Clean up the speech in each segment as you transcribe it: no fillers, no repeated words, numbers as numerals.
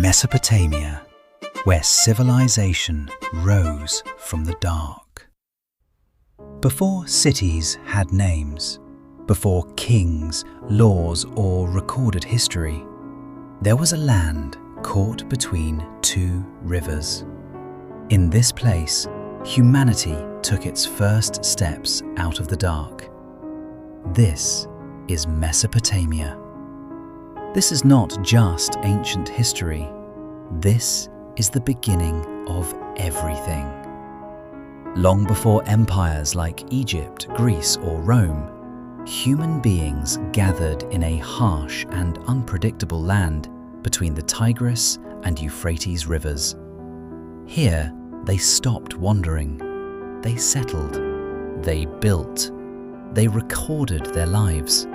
Mesopotamia, where civilization rose from the dark. Before cities had names, before kings, laws, or recorded history, there was a land caught between two rivers. In this place, humanity took its first steps out of the dark. This is Mesopotamia. This is not just ancient history. This is the beginning of everything. Long before empires like Egypt, Greece, or Rome, human beings gathered in a harsh and unpredictable land between the Tigris and Euphrates rivers. Here, they stopped wandering. They settled. They built. They recorded their lives.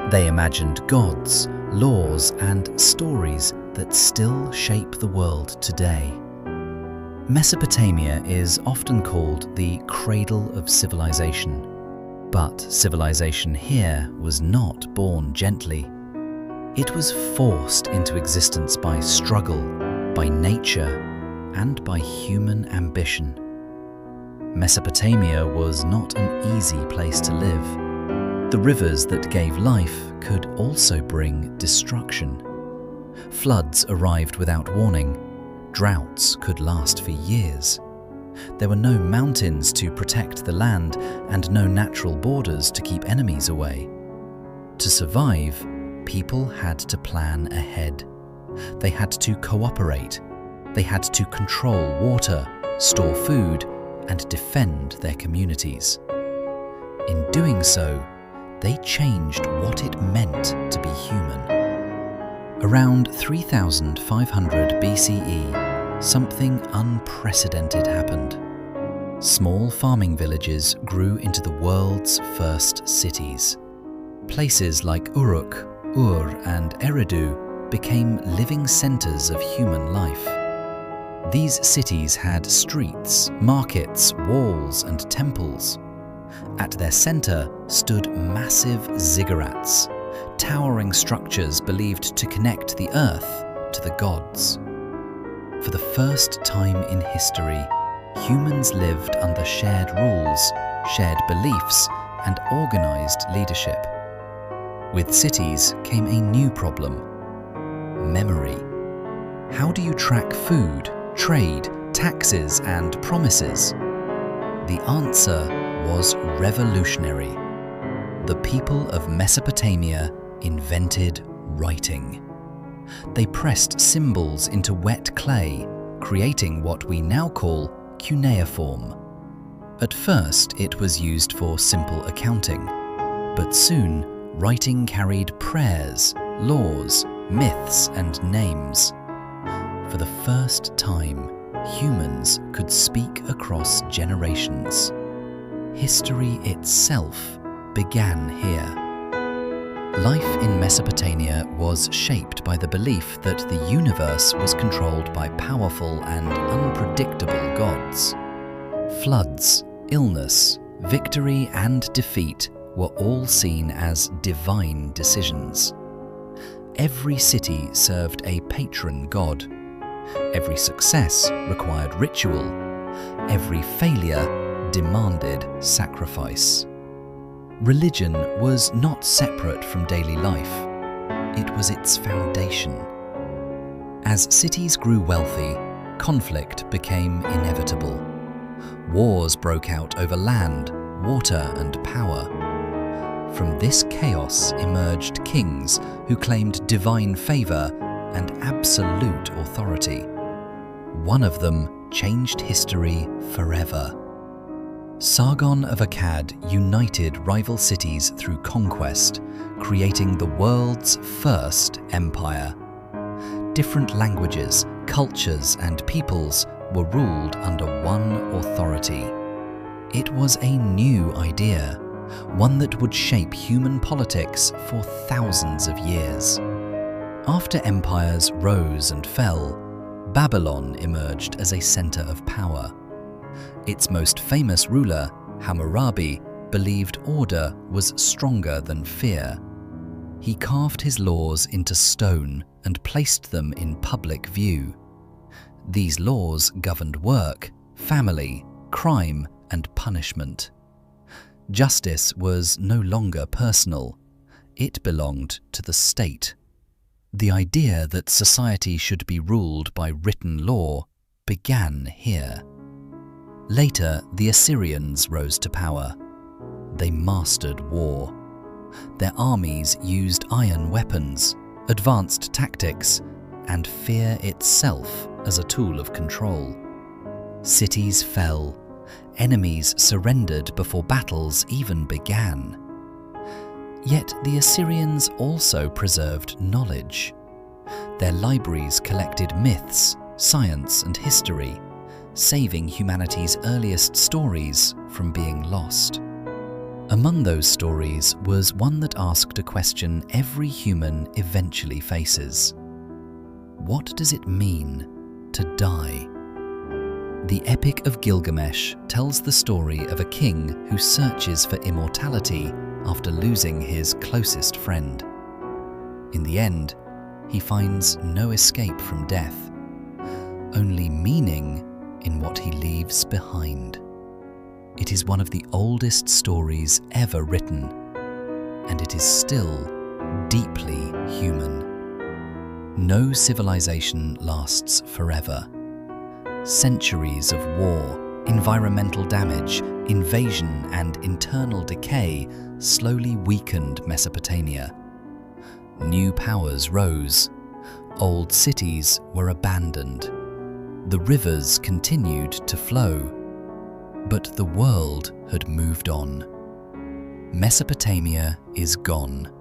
They imagined gods, laws, and stories that still shape the world today. Mesopotamia is often called the cradle of civilization. But civilization here was not born gently. It was forced into existence by struggle, by nature, and by human ambition. Mesopotamia was not an easy place to live. The rivers that gave life could also bring destruction. Floods arrived without warning. Droughts could last for years. There were no mountains to protect the land and no natural borders to keep enemies away. To survive, people had to plan ahead. They had to cooperate. They had to control water, store food, and defend their communities. In doing so, they changed what it meant to be human. Around 3500 BCE, something unprecedented happened. Small farming villages grew into the world's first cities. Places like Uruk, Ur, and Eridu became living centers of human life. These cities had streets, markets, walls, and temples. At their center stood massive ziggurats, towering structures believed to connect the earth to the gods. For the first time in history, humans lived under shared rules, shared beliefs, and organized leadership. With cities came a new problem: memory. How do you track food, trade, taxes, and promises? The answer was revolutionary. The people of Mesopotamia invented writing. They pressed symbols into wet clay, creating what we now call cuneiform. At first, it was used for simple accounting, but soon writing carried prayers, laws, myths, and names. For the first time, humans could speak across generations. History itself began here. Life in Mesopotamia was shaped by the belief that the universe was controlled by powerful and unpredictable gods. Floods, illness, victory, and defeat were all seen as divine decisions. Every city served a patron god. Every success required ritual. Every failure demanded sacrifice. Religion was not separate from daily life. It was its foundation. As cities grew wealthy, conflict became inevitable. Wars broke out over land, water, and power. From this chaos emerged kings who claimed divine favor and absolute authority. One of them changed history forever. Sargon of Akkad united rival cities through conquest, creating the world's first empire. Different languages, cultures, and peoples were ruled under one authority. It was a new idea, one that would shape human politics for thousands of years. After empires rose and fell, Babylon emerged as a center of power. Its most famous ruler, Hammurabi, believed order was stronger than fear. He carved his laws into stone and placed them in public view. These laws governed work, family, crime, and punishment. Justice was no longer personal. It belonged to the state. The idea that society should be ruled by written law began here. Later, the Assyrians rose to power. They mastered war. Their armies used iron weapons, advanced tactics, and fear itself as a tool of control. Cities fell. Enemies surrendered before battles even began. Yet the Assyrians also preserved knowledge. Their libraries collected myths, science, and history, saving humanity's earliest stories from being lost. Among those stories was one that asked a question every human eventually faces. What does it mean to die? The Epic of Gilgamesh tells the story of a king who searches for immortality after losing his closest friend. In the end, he finds no escape from death, only meaning in what he leaves behind. It is one of the oldest stories ever written, and it is still deeply human. No civilization lasts forever. Centuries of war, environmental damage, invasion, and internal decay slowly weakened Mesopotamia. New powers rose. Old cities were abandoned. The rivers continued to flow, but the world had moved on. Mesopotamia is gone,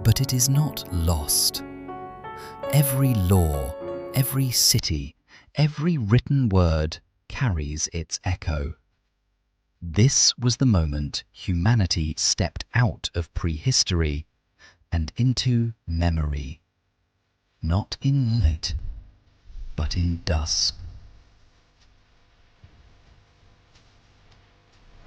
but it is not lost. Every law, every city, every written word carries its echo. This was the moment humanity stepped out of prehistory and into memory, not in light, but in dusk.